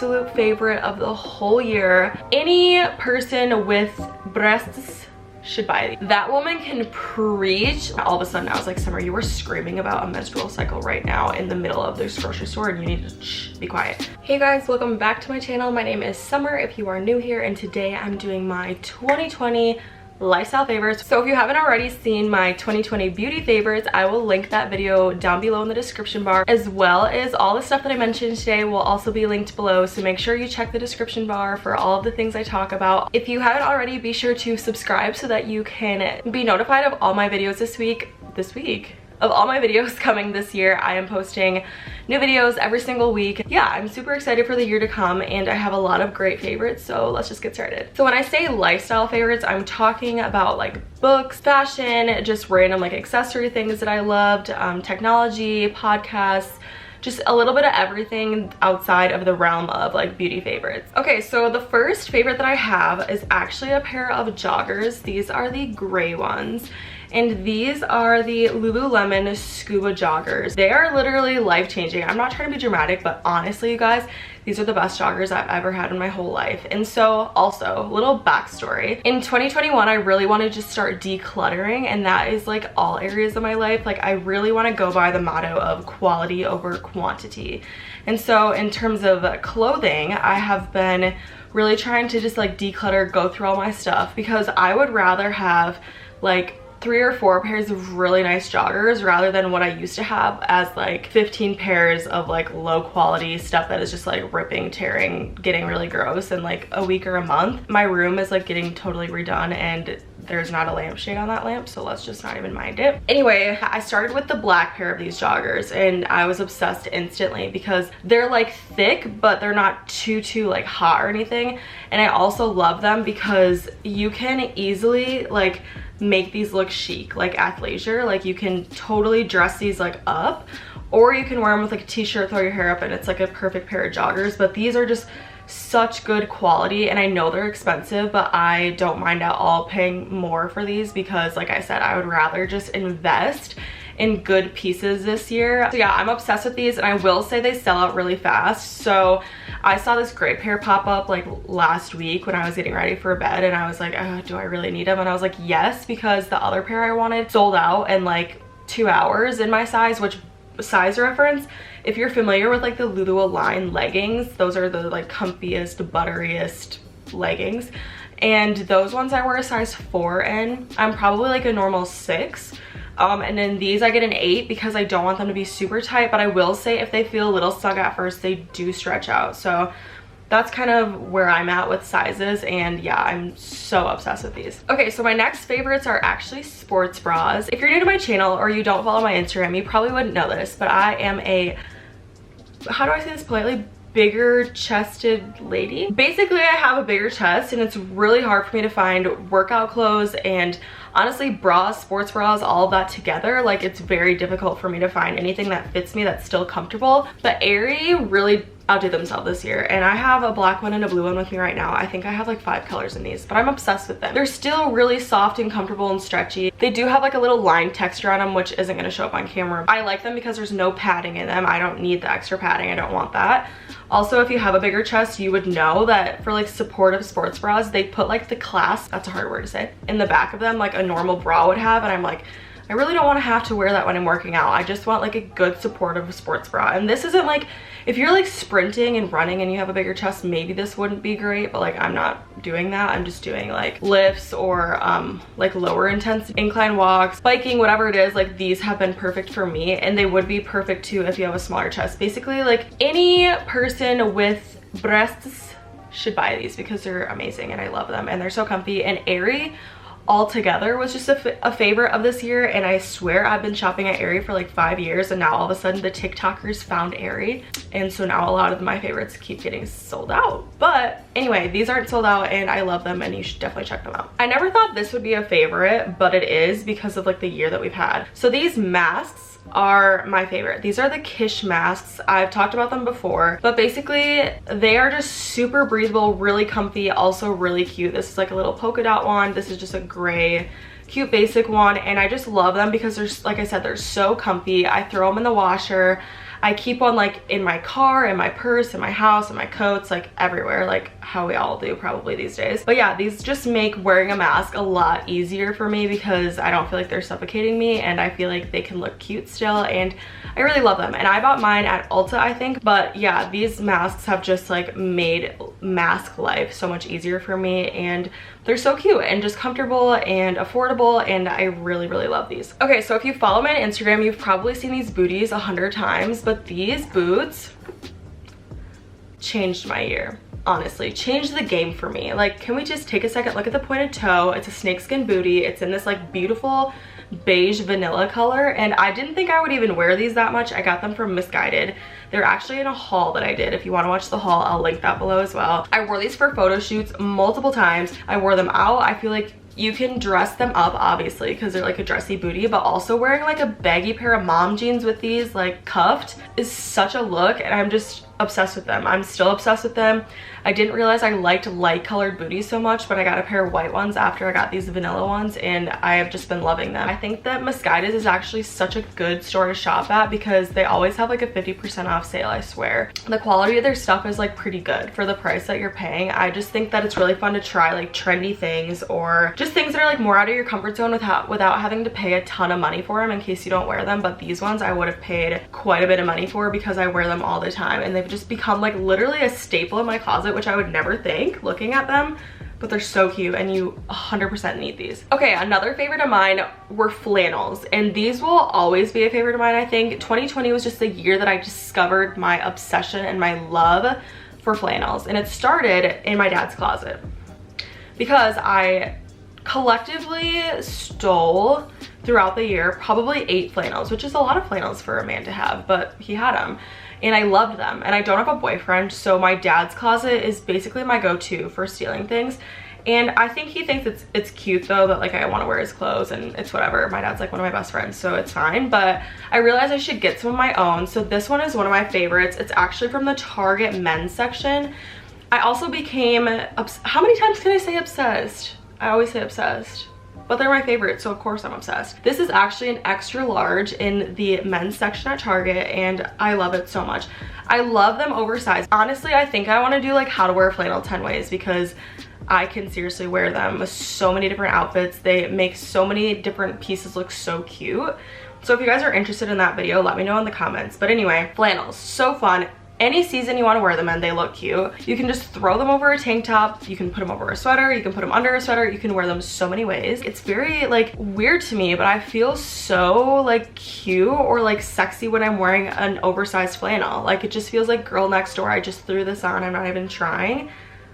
absolute favorite of the whole year. Any person with breasts should buy these. That woman can preach. All of a sudden I was like, Summer, you were screaming about a menstrual cycle right now in the middle of this grocery store and you need to be quiet. Hey guys, welcome back to my channel. My name is Summer if you are new here, and today I'm doing my 2020 lifestyle favorites. So if you haven't already seen my 2020 beauty favorites, I will link that video down below in the description bar, as well as all the stuff that I mentioned today will also be linked below, so make sure you check the description bar for all of the things I talk about. If you haven't already, be sure to subscribe so that you can be notified of all my videos of all my videos coming this year. I am posting new videos every single week. Yeah, I'm super excited for the year to come, and I have a lot of great favorites, so let's just get started. So when I say lifestyle favorites, I'm talking about like books, fashion, just random like accessory things that I loved, technology, podcasts, just a little bit of everything outside of the realm of like beauty favorites. Okay, so the first favorite that I have is actually a pair of joggers. These are the gray ones, and these are the Lululemon scuba joggers. They are literally life-changing. I'm not trying to be dramatic, but honestly, you guys, these are the best joggers I've ever had in my whole life. And so also, little backstory. In 2021, I really wanted to start decluttering, and that is like all areas of my life. Like I really want to go by the motto of quality over quantity. And so in terms of clothing, I have been really trying to just like declutter, go through all my stuff, because I would rather have like 3 or 4 pairs of really nice joggers rather than what I used to have as like 15 pairs of like low quality stuff that is just like ripping, tearing, getting really gross in like a week or a month. My room is like getting totally redone, and there's not a lampshade on that lamp, so let's just not even mind it. Anyway, I started with the black pair of these joggers, and I was obsessed instantly because they're like thick, but they're not too like hot or anything. And I also love them because you can easily like make these look chic, like athleisure. Like you can totally dress these like up, or you can wear them with like a t-shirt, throw your hair up, and it's like a perfect pair of joggers. But these are just such good quality, and I know they're expensive, but I don't mind at all paying more for these because, like I said, I would rather just invest in good pieces this year. So yeah, I'm obsessed with these, and I will say they sell out really fast. So I saw this gray pair pop up like last week when I was getting ready for bed, and I was like, oh, do I really need them? And I was like, yes, because the other pair I wanted sold out in like 2 hours in my size, which size reference, if you're familiar with like the Lululemon leggings, those are the like comfiest, butteriest leggings, and those ones I wear a size 4 in. I'm probably like a normal 6. And then these I get an 8 because I don't want them to be super tight, but I will say if they feel a little snug at first, they do stretch out. So that's kind of where I'm at with sizes, and yeah, I'm so obsessed with these. Okay, so my next favorites are actually sports bras. If you're new to my channel or you don't follow my Instagram, you probably wouldn't know this, but I am a, how do I say this politely, bigger chested lady. Basically, I have a bigger chest, and it's really hard for me to find workout clothes and honestly bras, sports bras, all of that together. Like it's very difficult for me to find anything that fits me that's still comfortable. But Aerie really outdid themselves this year, and I have a black one and a blue one with me right now. I think I have like 5 colors in these, but I'm obsessed with them. They're still really soft and comfortable and stretchy. They do have like a little line texture on them, which isn't going to show up on camera. I like them because there's no padding in them. I don't need the extra padding. I don't want that. Also, if you have a bigger chest, you would know that for like supportive sports bras, they put like the clasp, that's a hard word to say, in the back of them like a normal bra would have, and I'm like, I really don't want to have to wear that when I'm working out. I just want like a good supportive sports bra. And this isn't like, if you're like sprinting and running and you have a bigger chest, maybe this wouldn't be great, but like I'm not doing that. I'm just doing like lifts or like lower intense incline walks, biking, whatever it is. Like these have been perfect for me, and they would be perfect too if you have a smaller chest. Basically, like any person with breasts should buy these because they're amazing and I love them and they're so comfy. And Aerie altogether was just a favorite of this year, and I swear I've been shopping at Aerie for like 5 years, and now all of a sudden the TikTokers found Aerie, and so now a lot of my favorites keep getting sold out. But anyway, these aren't sold out and I love them, and you should definitely check them out. I never thought this would be a favorite, but it is because of like the year that we've had. So these masks are my favorite. These are the Kish masks. I've talked about them before, but basically they are just super breathable, really comfy, also really cute. This is like a little polka dot one. This is just a gray cute basic one, and I just love them because they're, like I said, they're so comfy. I throw them in the washer. I keep one like in my car, in my purse, in my house, in my coats, like everywhere, like how we all do probably these days. But yeah, these just make wearing a mask a lot easier for me because I don't feel like they're suffocating me, and I feel like they can look cute still, and I really love them. And I bought mine at Ulta, I think. But yeah, these masks have just like made mask life so much easier for me, and they're so cute and just comfortable and affordable, and I really, really love these. Okay, so if you follow me on Instagram, you've probably seen these booties 100 times, but these boots changed my year. Honestly, changed the game for me. Like, can we just take a second, look at the pointed toe? It's a snakeskin booty. It's in this like beautiful beige vanilla color, and I didn't think I would even wear these that much. I got them from Misguided. They're actually in a haul that I did. If you want to watch the haul, I'll link that below as well. I wore these for photo shoots multiple times. I wore them out. I feel like you can dress them up, obviously, because they're like a dressy booty, but also wearing like a baggy pair of mom jeans with these like cuffed is such a look, and I'm just obsessed with them. I'm still obsessed with them. I didn't realize I liked light colored booties so much, but I got a pair of white ones after I got these vanilla ones, and I have just been loving them. I think that Misguided is actually such a good store to shop at because they always have like a 50% off sale, I swear. The quality of their stuff is like pretty good for the price that you're paying. I just think that it's really fun to try like trendy things or just things that are like more out of your comfort zone without having to pay a ton of money for them in case you don't wear them. But these ones I would have paid quite a bit of money for because I wear them all the time, and they've just become like literally a staple in my closet, which I would never think looking at them, but they're so cute, and you 100% need these. Okay, another favorite of mine were flannels, and these will always be a favorite of mine. I think 2020 was just the year that I discovered my obsession and my love for flannels, and it started in my dad's closet because I collectively stole throughout the year probably 8 flannels, which is a lot of flannels for a man to have, but he had them. And I loved them, and I don't have a boyfriend, so my dad's closet is basically my go-to for stealing things. And I think he thinks it's cute though, that like I want to wear his clothes, and it's whatever. My dad's like one of my best friends, so it's fine. But I realized I should get some of my own, so this one is one of my favorites. It's actually from the Target men's section. I also became how many times can I say obsessed? I always say obsessed, but they're my favorite, so of course I'm obsessed. This is actually an extra large in the men's section at Target, and I love it so much. I love them oversized. Honestly, I think I want to do like how to wear a flannel 10 ways because I can seriously wear them with so many different outfits. They make so many different pieces look so cute. So if you guys are interested in that video, let me know in the comments. But anyway, flannels, so fun. Any season you want to wear them in, they look cute. You can just throw them over a tank top, you can put them over a sweater, you can put them under a sweater, you can wear them so many ways. It's very like weird to me, but I feel so like cute or like sexy when I'm wearing an oversized flannel. Like it just feels like girl next door. I just threw this on, I'm not even trying,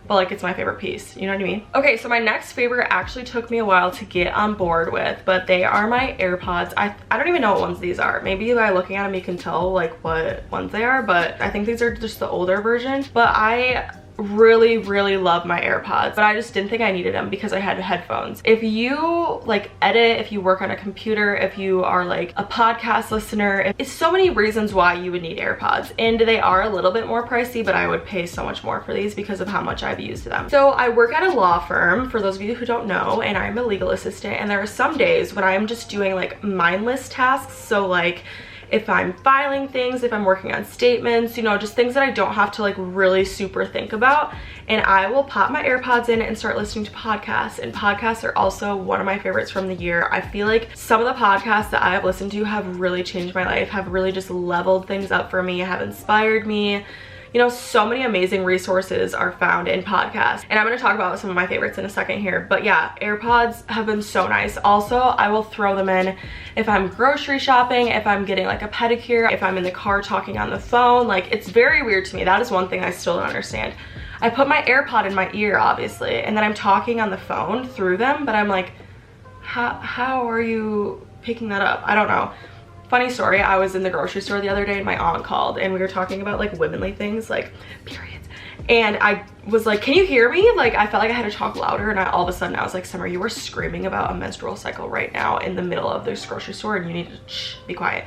but like it's my favorite piece, you know what I mean? Okay, so my next favorite actually took me a while to get on board with, but they are my AirPods. I don't even know what ones these are. Maybe by looking at them you can tell like what ones they are, but I think these are just the older version. But I really, really love my AirPods, but I just didn't think I needed them because I had headphones. If you like edit, if you work on a computer, if you are like a podcast listener, it's so many reasons why you would need AirPods, and they are a little bit more pricey, but I would pay so much more for these because of how much I've used them. So I work at a law firm, for those of you who don't know, and I'm a legal assistant, and there are some days when I am just doing like mindless tasks. So like if I'm filing things, if I'm working on statements, you know, just things that I don't have to like really super think about, and I will pop my AirPods in and start listening to podcasts. And podcasts are also one of my favorites from the year. I feel like some of the podcasts that I have listened to have really changed my life, have really just leveled things up for me, have inspired me. You know, so many amazing resources are found in podcasts, and I'm going to talk about some of my favorites in a second here. But yeah, AirPods have been so nice. Also, I will throw them in if I'm grocery shopping, if I'm getting like a pedicure, if I'm in the car talking on the phone. Like, it's very weird to me. That is one thing I still don't understand. I put my AirPod in my ear, obviously, and then I'm talking on the phone through them, but I'm like, how are you picking that up? I don't know. Funny story, I was in the grocery store the other day and my aunt called, and we were talking about like womanly things, like periods, and I was like, can you hear me? Like, I felt like I had to talk louder, and all of a sudden I was like, Summer, you were screaming about a menstrual cycle right now in the middle of this grocery store, and you need to be quiet.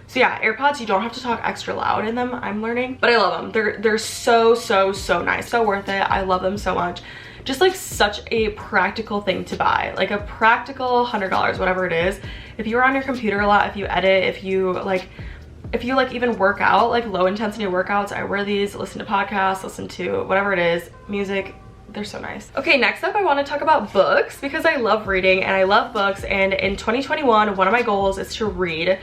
So yeah, AirPods, you don't have to talk extra loud in them, I'm learning, but I love them. They're so nice, so worth it. I love them so much. Just like such a practical thing to buy, like a practical $100, whatever it is. If you're on your computer a lot, if you edit, if if you like even work out, like low intensity workouts, I wear these, listen to podcasts, listen to whatever it is, music. They're so nice. Okay, next up I want to talk about books because I love reading and I love books, and in 2021 one of my goals is to read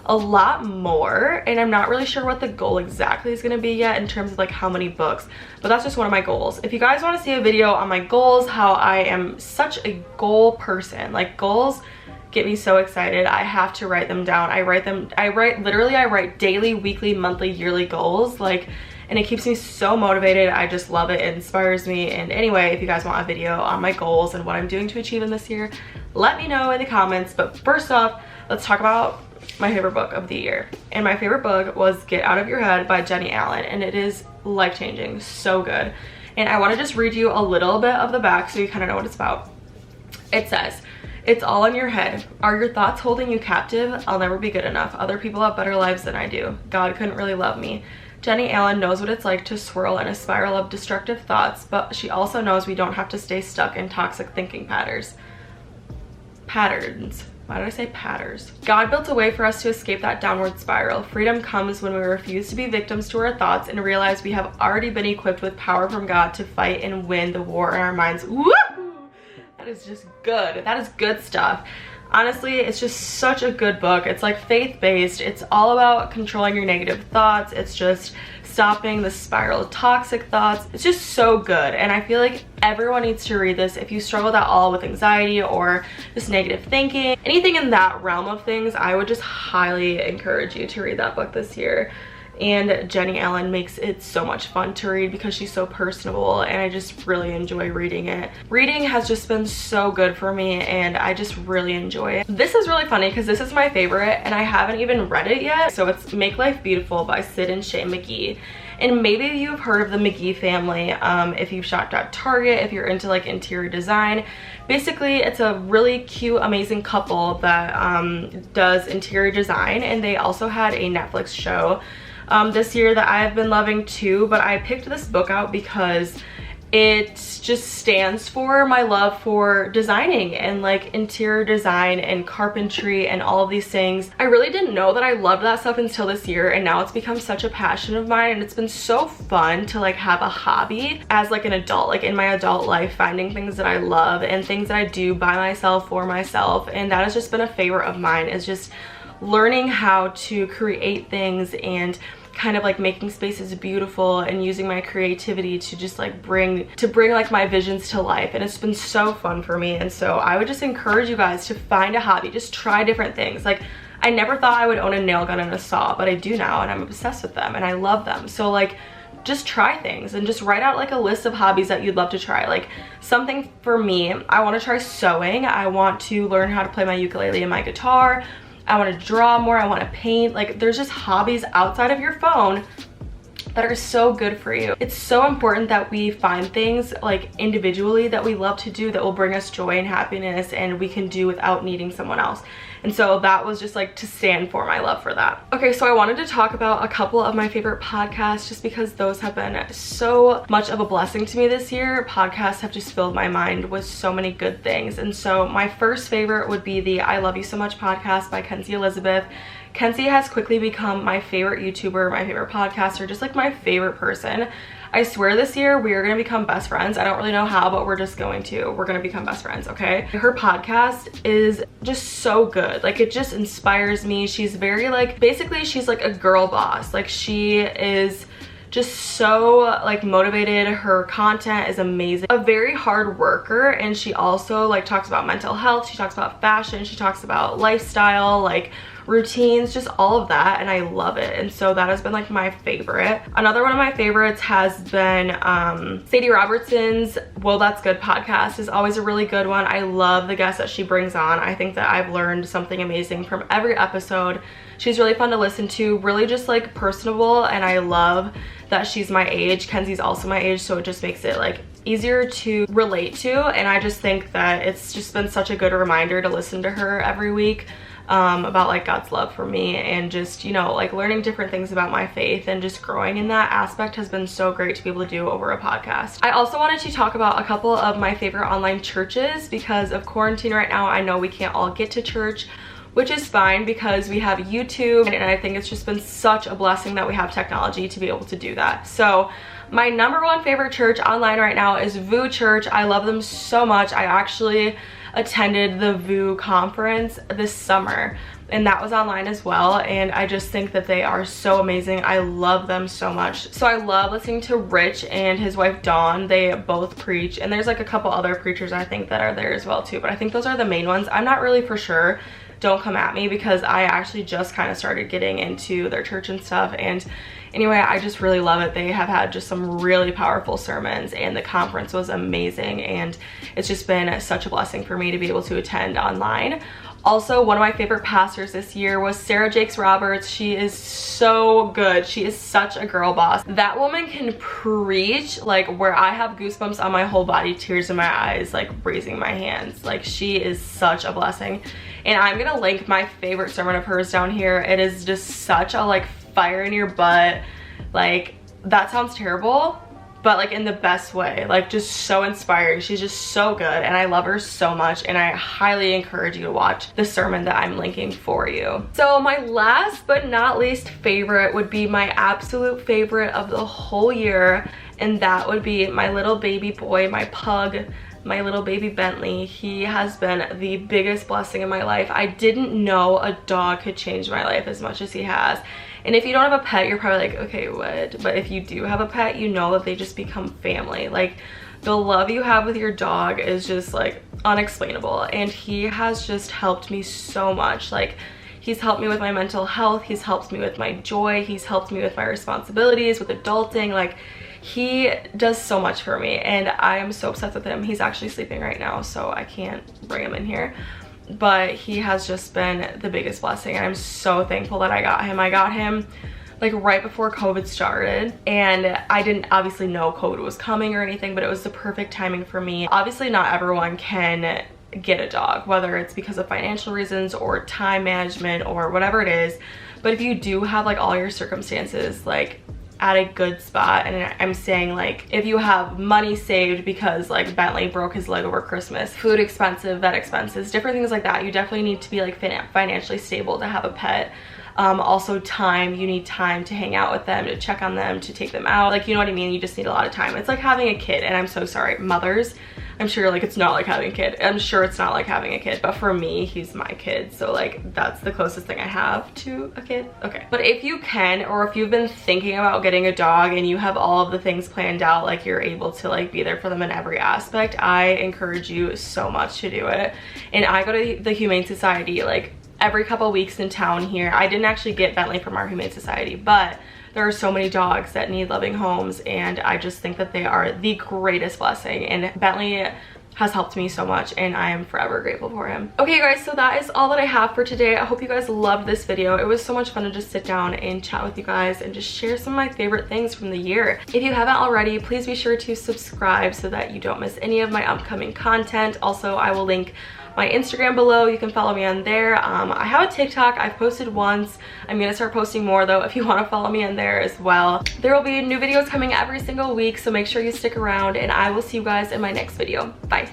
a lot more, and I'm not really sure what the goal exactly is going to be yet in terms of like how many books, but that's just one of my goals. If you guys want to see a video on my goals, how I am such a goal person, like goals get me so excited. I have to write them down. I write daily, weekly, monthly, yearly goals, like, and it keeps me so motivated. I just love it. It inspires me. And anyway, if you guys want a video on my goals and what I'm doing to achieve in this year, let me know in the comments. But first off, let's talk about my favorite book of the year. And my favorite book was Get Out of Your Head by Jenny Allen, and it is life-changing, so good. And I want to just read you a little bit of the back so you kind of know what it's about. It says, "It's all in your head. Are your thoughts holding you captive? I'll never be good enough. Other people have better lives than I do. God couldn't really love me." Jenny Allen knows what it's like to swirl in a spiral of destructive thoughts, but she also knows we don't have to stay stuck in toxic thinking patterns. Why did I say patterns? God built a way for us to escape that downward spiral. Freedom comes when we refuse to be victims to our thoughts and realize we have already been equipped with power from God to fight and win the war in our minds. Woo! That is just good. That is good stuff. Honestly, it's just such a good book. It's like faith-based. It's all about controlling your negative thoughts. It's just stopping the spiral of toxic thoughts. It's just so good, and I feel like everyone needs to read this if you struggle at all with anxiety or just negative thinking. Anything in that realm of things, I would just highly encourage you to read that book this year. And Jenny Allen makes it so much fun to read because she's so personable, and I just really enjoy reading it. Reading has just been so good for me, and I just really enjoy it. This is really funny because this is my favorite and I haven't even read it yet. So it's Make Life Beautiful by Sid and Shay McGee. And maybe you've heard of the McGee family if you've shopped at Target, if you're into like interior design. Basically, it's a really cute, amazing couple that does interior design, and they also had a Netflix show this year that I've been loving too, but I picked this book out because it just stands for my love for designing and like interior design and carpentry and all of these things. I really didn't know that I loved that stuff until this year, and now it's become such a passion of mine, and it's been so fun to like have a hobby as like an adult, like in my adult life, finding things that I love and things that I do by myself for myself. And that has just been a favorite of mine, is just learning how to create things and kind of like making spaces beautiful and using my creativity to just like bring like my visions to life. And it's been so fun for me. And so I would just encourage you guys to find a hobby, just try different things. Like, I never thought I would own a nail gun and a saw, but I do now, and I'm obsessed with them and I love them. So like, just try things and just write out like a list of hobbies that you'd love to try. Like, something for me, I want to try sewing. I want to learn how to play my ukulele and my guitar. I want to draw more. I want to paint. Like, there's just hobbies outside of your phone that are so good for you. It's so important that we find things like individually that we love to do that will bring us joy and happiness, and we can do without needing someone else. And so that was just like to stand for my love for that. Okay, so I wanted to talk about a couple of my favorite podcasts just because those have been so much of a blessing to me this year. Podcasts have just filled my mind with so many good things. And so my first favorite would be the I Love You So Much podcast by Kenzie Elizabeth. Kenzie has quickly become my favorite YouTuber, my favorite podcaster, just like my favorite person. I swear this year we are gonna become best friends. I don't really know how, but we're gonna become best friends, okay? Her podcast is just so good. Like, it just inspires me. She's very like, basically she's like a girl boss. Like, she is just so like motivated. Her content is amazing. A very hard worker, and she also like talks about mental health. She talks about fashion. She talks about lifestyle, like routines, just all of that, and I love it. And so that has been like my favorite. Another one of my favorites has been Sadie Robertson's Well That's Good podcast is always a really good one. I love the guests that she brings on. I think that I've learned something amazing from every episode. She's really fun to listen to, really just like personable, and I love that she's my age. Kenzie's also my age, so it just makes it like easier to relate to, and I just think that it's just been such a good reminder to listen to her every week about like God's love for me, and just, you know, like learning different things about my faith and just growing in that aspect has been so great to be able to do over a podcast. I also wanted to talk about a couple of my favorite online churches because of quarantine right now. I know we can't all get to church, which is fine because we have YouTube, and I think it's just been such a blessing that we have technology to be able to do that. So my #1 favorite church online right now is VOO Church. I love them so much. I actually attended the VOO conference this summer, and that was online as well, and I just think that they are so amazing. I love them so much. So I love listening to Rich and his wife Dawn. They both preach, and there's like a couple other preachers I think that are there as well too, but I think those are the main ones. I'm not really for sure. Don't come at me, because I actually just kind of started getting into their church and stuff, and anyway, I just really love it. They have had just some really powerful sermons, and the conference was amazing, and it's just been such a blessing for me to be able to attend online. Also, one of my favorite pastors this year was Sarah Jakes Roberts. She is so good. She is such a girl boss. That woman can preach like where I have goosebumps on my whole body, tears in my eyes, like raising my hands. Like, she is such a blessing. And I'm gonna link my favorite sermon of hers down here. It is just such a like fire in your butt. Like, that sounds terrible, but like in the best way, like just so inspiring. She's just so good, and I love her so much, and I highly encourage you to watch the sermon that I'm linking for you. So my last but not least favorite would be my absolute favorite of the whole year, and that would be my little baby boy, my pug, my little baby Bentley. He has been the biggest blessing in my life. I didn't know a dog could change my life as much as he has. And if you don't have a pet, you're probably like, okay, what? But if you do have a pet, you know that they just become family. Like, the love you have with your dog is just like unexplainable. And he has just helped me so much. Like, he's helped me with my mental health. He's helped me with my joy. He's helped me with my responsibilities, with adulting. Like, he does so much for me, and I am so obsessed with him. He's actually sleeping right now, so I can't bring him in here. But he has just been the biggest blessing, and I'm so thankful that I got him. I got him like right before COVID started, and I didn't obviously know COVID was coming or anything, but it was the perfect timing for me. Obviously not everyone can get a dog, whether it's because of financial reasons or time management or whatever it is, but if you do have like all your circumstances like at a good spot, and I'm saying like if you have money saved because like Bentley broke his leg over Christmas, food expensive, vet expenses, different things like that, you definitely need to be like financially stable to have a pet. Also time, you need time to hang out with them, to check on them, to take them out, like, you know what I mean? You just need a lot of time. It's like having a kid, and I'm so sorry mothers, I'm sure like it's not like having a kid. I'm sure it's not like having a kid, but for me, he's my kid, so like that's the closest thing I have to a kid. Okay, but if you can, or if you've been thinking about getting a dog and you have all of the things planned out, like you're able to like be there for them in every aspect, I encourage you so much to do it. And I go to the Humane Society like every couple weeks in town here. I didn't actually get Bentley from our Humane Society, but there are so many dogs that need loving homes, and I just think that they are the greatest blessing, and Bentley has helped me so much, and I am forever grateful for him. Okay guys, so that is all that I have for today. I hope you guys loved this video. It was so much fun to just sit down and chat with you guys and just share some of my favorite things from the year. If you haven't already, please be sure to subscribe so that you don't miss any of my upcoming content. Also, I will link my Instagram below. You can follow me on there. I have a TikTok. I've posted once. I'm gonna start posting more though if you want to follow me on there as well. There will be new videos coming every single week, so make sure you stick around, and I will see you guys in my next video. Bye.